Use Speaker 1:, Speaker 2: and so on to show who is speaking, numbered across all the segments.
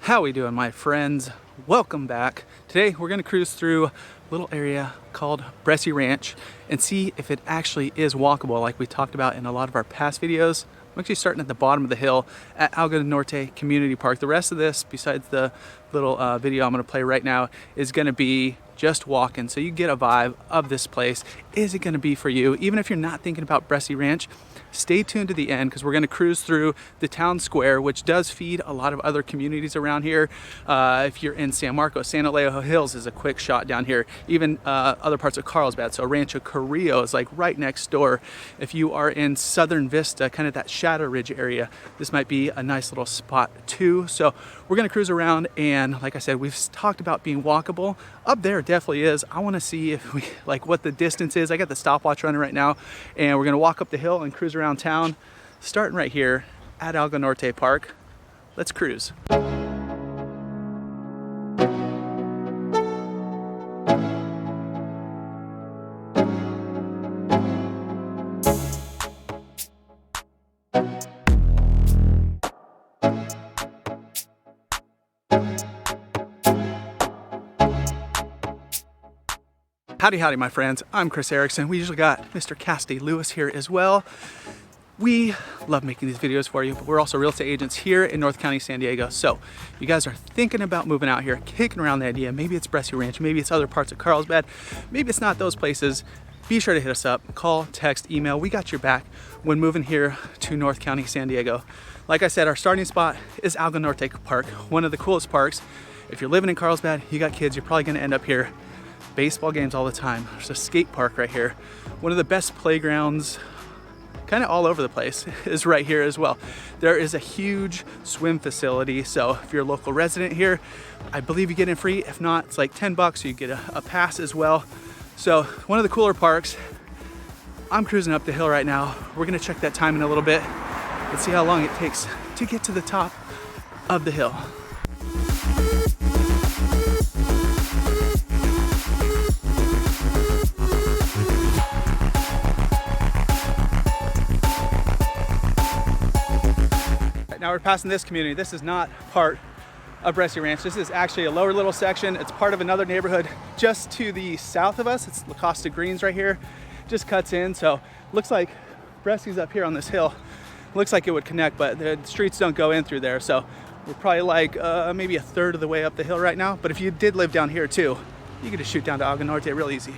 Speaker 1: How we doing, my friends? Welcome back. Today we're going to cruise through a little area called Bressi Ranch and see if it actually is walkable like we talked about in a lot of our past videos. I'm actually starting at the bottom of the hill at Algo Norte Community Park. The rest of this, besides the little video I'm going to play right now, is going to be just walking, so you get a vibe of this place. Is it going to be for you? Even if you're not thinking about Bressi Ranch, stay tuned to the end because we're going to cruise through the town square, which does feed a lot of other communities around here. If you're in San Marcos, San Alejo Hills is a quick shot down here. Even other parts of Carlsbad, so Rancho Carrillo is like right next door. If you are in Southern Vista, kind of that Shadow Ridge area, this might be a nice little spot too. So we're going to cruise around, and like I said, we've talked about being walkable. Up there definitely is. I want to see if we like what the distance is. I got the stopwatch running right now, and we're going to walk up the hill and cruise around town, starting right here at Algo Norte Park. Let's cruise. Howdy, howdy, my friends. I'm Chris Erickson. We usually got Mr. Cassidy Lewis here as well. We love making these videos for you, but we're also real estate agents here in North County, San Diego. So if you guys are thinking about moving out here, kicking around the idea, maybe it's Bressi Ranch, maybe it's other parts of Carlsbad, maybe it's not those places, be sure to hit us up, call, text, email. We got your back when moving here to North County, San Diego. Like I said, our starting spot is Algo Norte Park, one of the coolest parks. If you're living in Carlsbad, you got kids, you're probably gonna end up here. Baseball games all the time. There's a skate park right here. One of the best playgrounds, kind of all over the place, is right here as well. There is a huge swim facility, so if you're a local resident here, I believe you get in free. If not, it's like 10 bucks, so you get a pass as well. So one of the cooler parks. I'm cruising up the hill right now. We're gonna check that time in a little bit. Let's see how long it takes to get to the top of the hill. Now we're passing this community. This is not part of Bressi Ranch. This is actually a lower little section. It's part of another neighborhood just to the south of us. It's La Costa Greens right here. Just cuts in, so looks like Bressi's up here on this hill. Looks like it would connect, but the streets don't go in through there. So we're probably like maybe a third of the way up the hill right now. But if you did live down here too, you could just shoot down to Algo Norte real easy.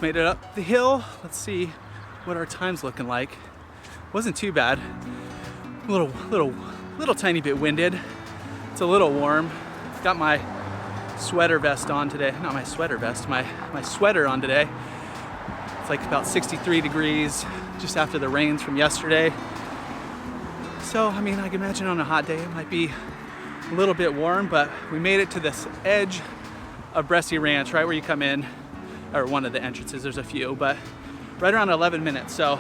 Speaker 1: Made it up the hill. Let's see what our time's looking like. Wasn't too bad. A little tiny bit winded. It's a little warm. Got my sweater vest on today. Not my sweater vest, my sweater on today. It's like about 63 degrees just after the rains from yesterday. So, I mean, I can imagine on a hot day it might be a little bit warm, but we made it to this edge of Bressi Ranch, right where you come in, or one of the entrances. There's a few, but right around 11 minutes. So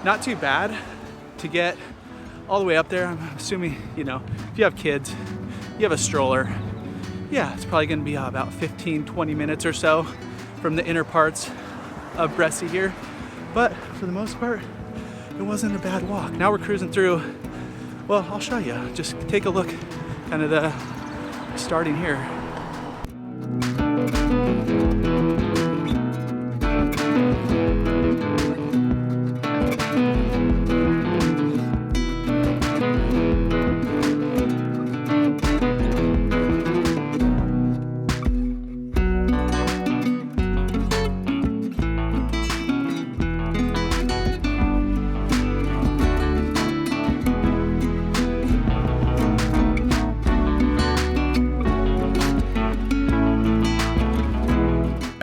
Speaker 1: not too bad to get all the way up there. I'm assuming, you know, if you have kids, you have a stroller, yeah, it's probably gonna be about 15-20 minutes or so from the inner parts of Bressi here. But for the most part, it wasn't a bad walk. Now we're cruising through, well, I'll show you. Just take a look, kind of the starting here.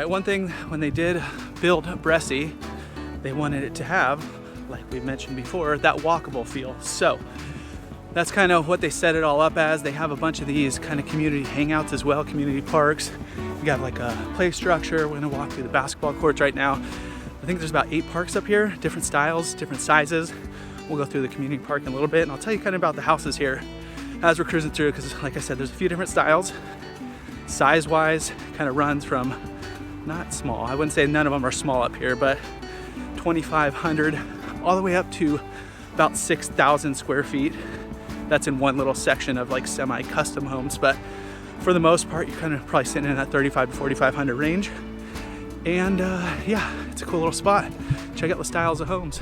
Speaker 1: right, one thing when they did build Bressi, they wanted it to have, like we mentioned before, that walkable feel. So that's kind of what they set it all up as. They have a bunch of these kind of community hangouts as well, community parks. We got like a play structure. We're gonna walk through the basketball courts right now. I think there's about 8 parks up here, different styles, different sizes. We'll go through the community park in a little bit, and I'll tell you kind of about the houses here as we're cruising through, because like I said, there's a few different styles. Size-wise, kind of runs from not small, I wouldn't say none of them are small up here, but 2,500 all the way up to about 6,000 square feet. That's in one little section of like semi-custom homes, but for the most part, you're kind of probably sitting in that 3,500 to 4,500 range. And yeah, it's a cool little spot. Check out the styles of homes.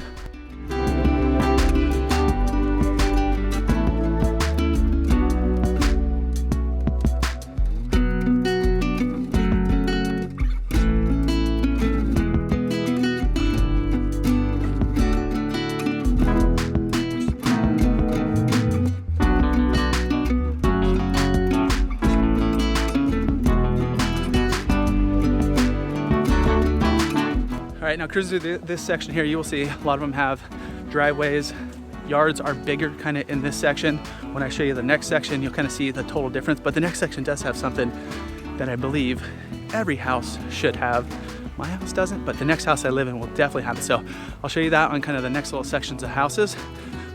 Speaker 1: All right, now cruising through this section here, you will see a lot of them have driveways. Yards are bigger kind of in this section. When I show you the next section, you'll kind of see the total difference, but the next section does have something that I believe every house should have. My house doesn't, but the next house I live in will definitely have it. So I'll show you that on kind of the next little sections of houses.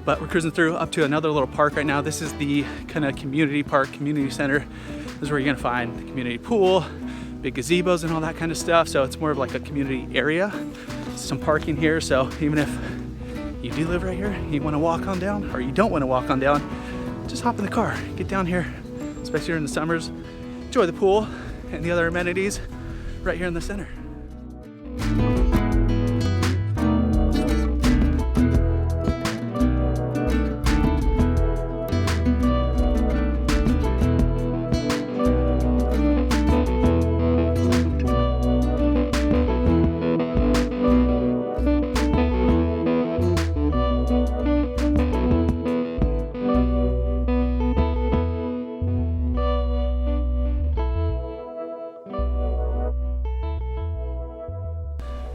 Speaker 1: But we're cruising through up to another little park right now. This is the kind of community park, community center. This is where you're gonna find the community pool, big gazebos and all that kind of stuff. So it's more of like a community area. Some parking here, so even if you do live right here, you want to walk on down, or you don't want to walk on down, just hop in the car, get down here, especially during the summers. Enjoy the pool and the other amenities right here in the center.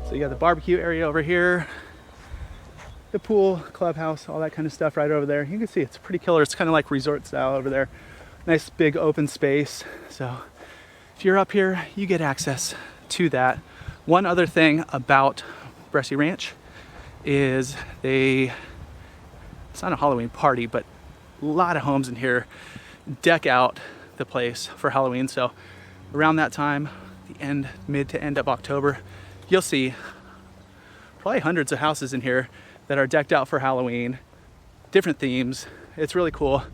Speaker 1: So you got the barbecue area over here, the pool, clubhouse, all that kind of stuff right over there. You can see it's pretty killer. It's kind of like resort style over there. Nice big open space. So if you're up here, you get access to that. One other thing about Bressi Ranch is it's not a Halloween party, but a lot of homes in here deck out the place for Halloween. So around that time, mid to end of October, you'll see probably hundreds of houses in here that are decked out for Halloween, different themes. It's really cool.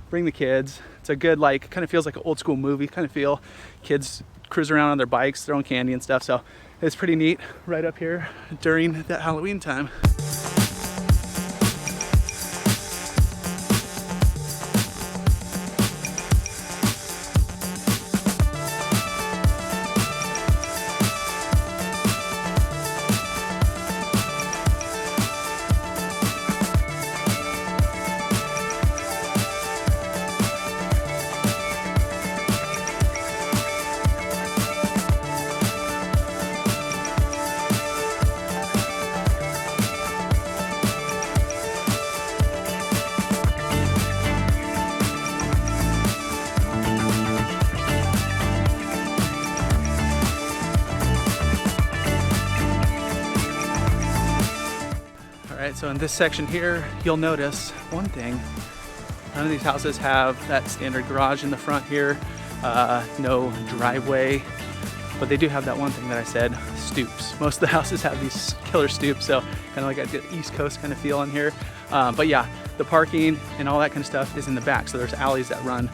Speaker 1: Bring the kids. It's a good, like, kind of feels like an old school movie kind of feel. Kids cruise around on their bikes, throwing candy and stuff. So it's pretty neat right up here during that Halloween time. So in this section here, you'll notice one thing. None of these houses have that standard garage in the front here, no driveway, but they do have that one thing that I said, stoops. Most of the houses have these killer stoops, so kind of like a East Coast kind of feel in here. But yeah, the parking and all that kind of stuff is in the back. So there's alleys that run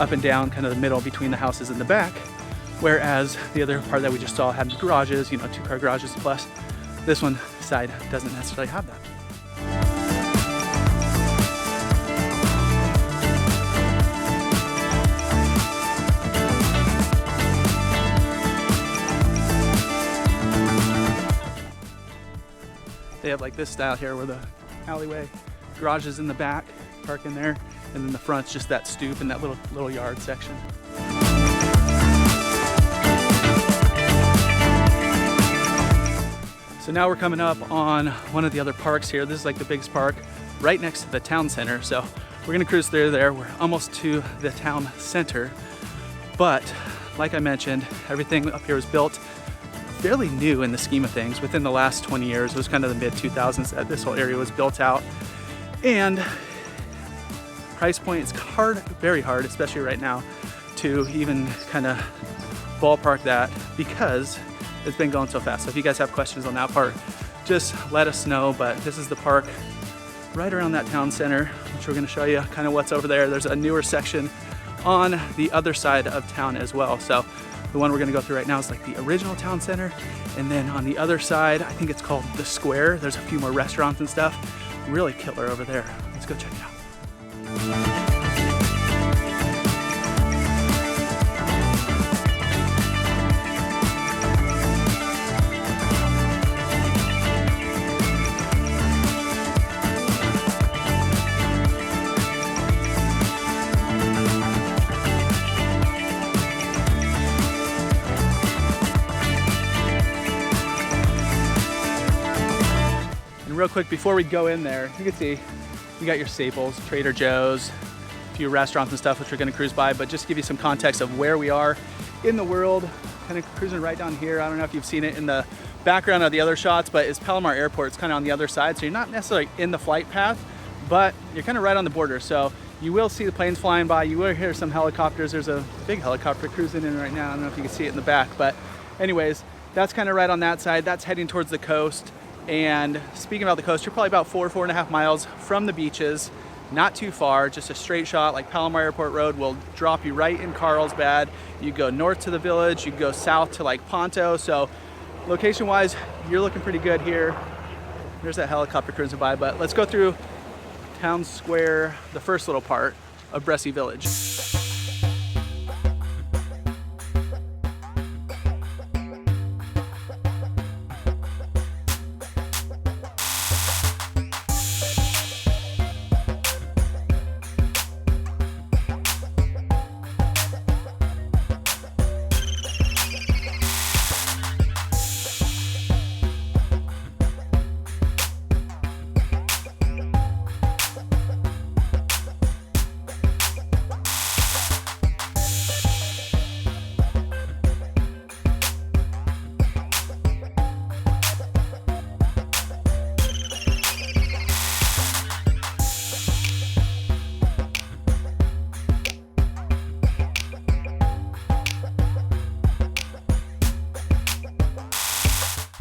Speaker 1: up and down kind of the middle between the houses in the back. Whereas the other part that we just saw had garages, 2-car garages plus. This one side doesn't necessarily have that. They have like this style here where the alleyway garage is in the back, park in there, and then the front's just that stoop and that little yard section. So now we're coming up on one of the other parks here. This is like the biggest park right next to the town center. So we're gonna cruise through there. We're almost to the town center. But like I mentioned, everything up here was built fairly new in the scheme of things. Within the last 20 years, it was kind of the mid 2000s that this whole area was built out. And price point, it's hard, very hard, especially right now, to even kind of ballpark that because it's been going so fast. So if you guys have questions on that part, just let us know. But this is the park right around that town center, which we're gonna show you kind of what's over there. There's a newer section on the other side of town as well. So the one we're gonna go through right now is like the original town center. And then on the other side, I think it's called the Square. There's a few more restaurants and stuff. Really killer over there. Let's go check it out. Real quick before we go in there, you can see you got your staples, Trader Joe's, a few restaurants and stuff which we're gonna cruise by, but just to give you some context of where we are in the world, kind of cruising right down here. I don't know if you've seen it in the background of the other shots, but it's Palomar Airport. It's kind of on the other side, so you're not necessarily in the flight path, but you're kind of right on the border. So you will see the planes flying by, you will hear some helicopters. There's a big helicopter cruising in right now. I don't know if you can see it in the back, but anyways, that's kind of right on that side. That's heading towards the coast. And speaking about the coast, you're probably about 4.5 miles from the beaches, not too far, just a straight shot. Like Palomar Airport Road will drop you right in Carlsbad. You go north to the village, you go south to like Ponto. So location wise, you're looking pretty good here. There's that helicopter cruising by, but let's go through town square, the first little part of Bressi Village.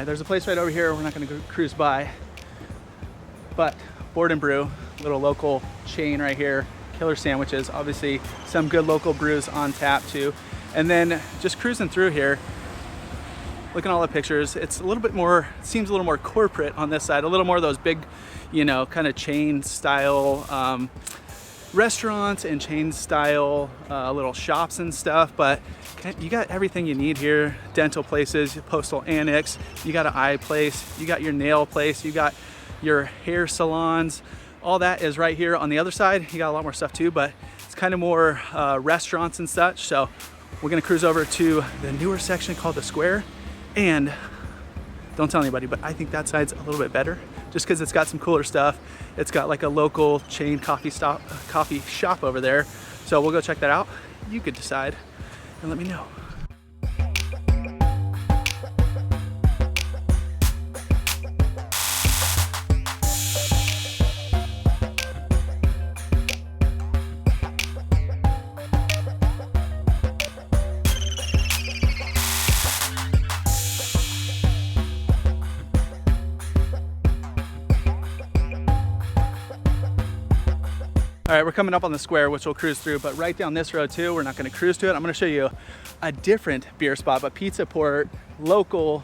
Speaker 1: There's a place right over here we're not going to go cruise by, but Board and Brew, little local chain right here, killer sandwiches, obviously some good local brews on tap too. And then just cruising through here, looking at all the pictures, it's a little bit more, seems a little more corporate on this side, a little more of those big, you know, kind of chain style restaurants and chain style little shops and stuff, but you got everything you need here. Dental places, postal annex, you got an eye place, you got your nail place, you got your hair salons. All that is right here on the other side. You got a lot more stuff too, but it's kind of more restaurants and such. So we're gonna cruise over to the newer section called the Square, and don't tell anybody, but I think that side's a little bit better just because it's got some cooler stuff. It's got like a local chain coffee shop over there. So we'll go check that out. You could decide and let me know. All right, we're coming up on the Square, which we'll cruise through, but right down this road too, we're not gonna cruise to it. I'm gonna show you a different beer spot, but Pizza Port, local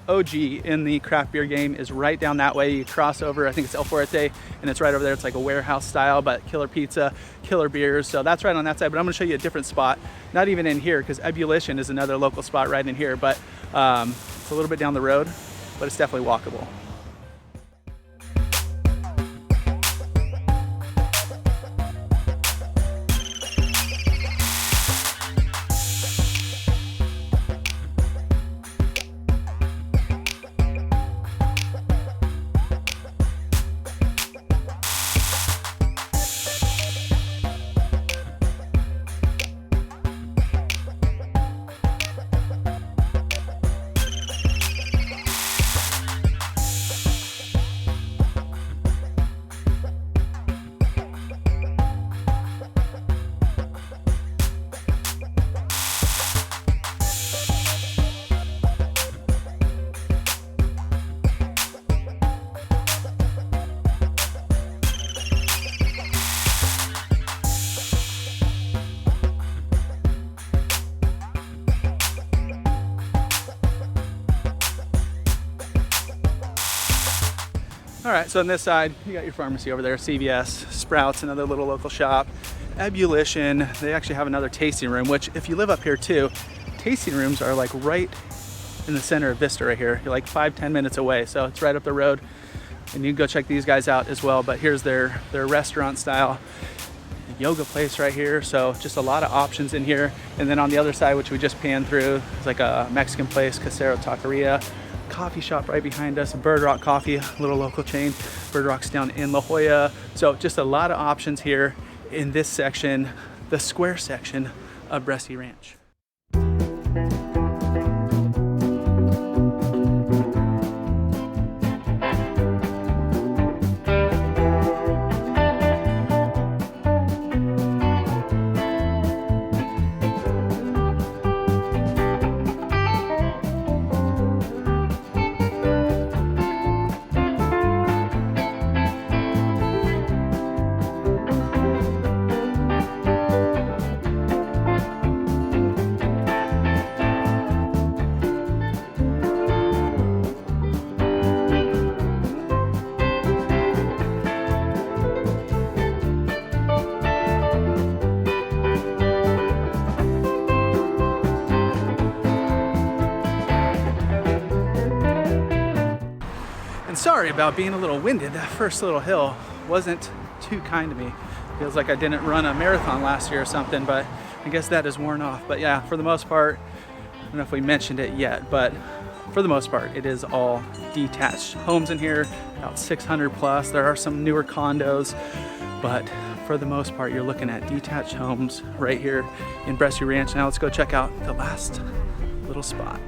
Speaker 1: OG in the craft beer game, is right down that way. You cross over, I think it's El Fuerte, and it's right over there. It's like a warehouse style, but killer pizza, killer beers. So that's right on that side, but I'm gonna show you a different spot. Not even in here, because Ebullition is another local spot right in here, but it's a little bit down the road, but it's definitely walkable. All right, so on this side, you got your pharmacy over there, CVS, Sprouts, another little local shop, Ebullition. They actually have another tasting room, which if you live up here too, tasting rooms are like right in the center of Vista right here. You're like 5-10 minutes away, so it's right up the road. And you can go check these guys out as well. But here's their restaurant style yoga place right here. So just a lot of options in here. And then on the other side, which we just panned through, it's like a Mexican place, Casero Taqueria. Coffee shop right behind us, Bird Rock Coffee, a little local chain. Bird Rock's down in La Jolla. So just a lot of options here in this section, the square section of Bressi Ranch. Sorry about being a little winded. That first little hill wasn't too kind to me. Feels like I didn't run a marathon last year or something, but I guess that is worn off. But yeah, for the most part, I don't know if we mentioned it yet, but for the most part, it is all detached homes in here, about 600 plus. There are some newer condos, but for the most part, you're looking at detached homes right here in Bressi Ranch. Now let's go check out the last little spot.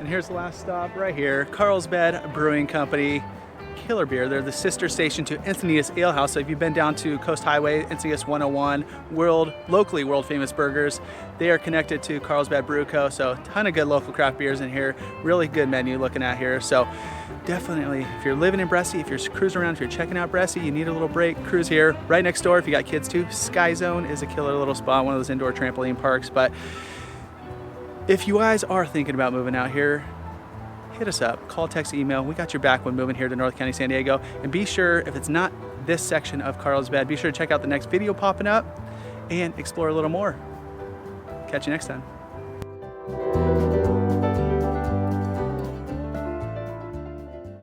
Speaker 1: Here's the last stop right here, Carlsbad Brewing Company, killer beer. They're the sister station to Encinitas Ale House. So if you've been down to Coast Highway, Encinitas 101, locally world famous burgers, they are connected to Carlsbad Brew Co. So a ton of good local craft beers in here. Really good menu looking at here. So definitely, if you're living in Bressi, if you're cruising around, if you're checking out Bressi, you need a little break, cruise here. Right next door, if you got kids too, Sky Zone is a killer little spot, one of those indoor trampoline parks. But if you guys are thinking about moving out here, hit us up, call, text, email. We got your back when moving here to North County, San Diego. And be sure, if it's not this section of Carlsbad, be sure to check out the next video popping up and explore a little more. Catch you next time.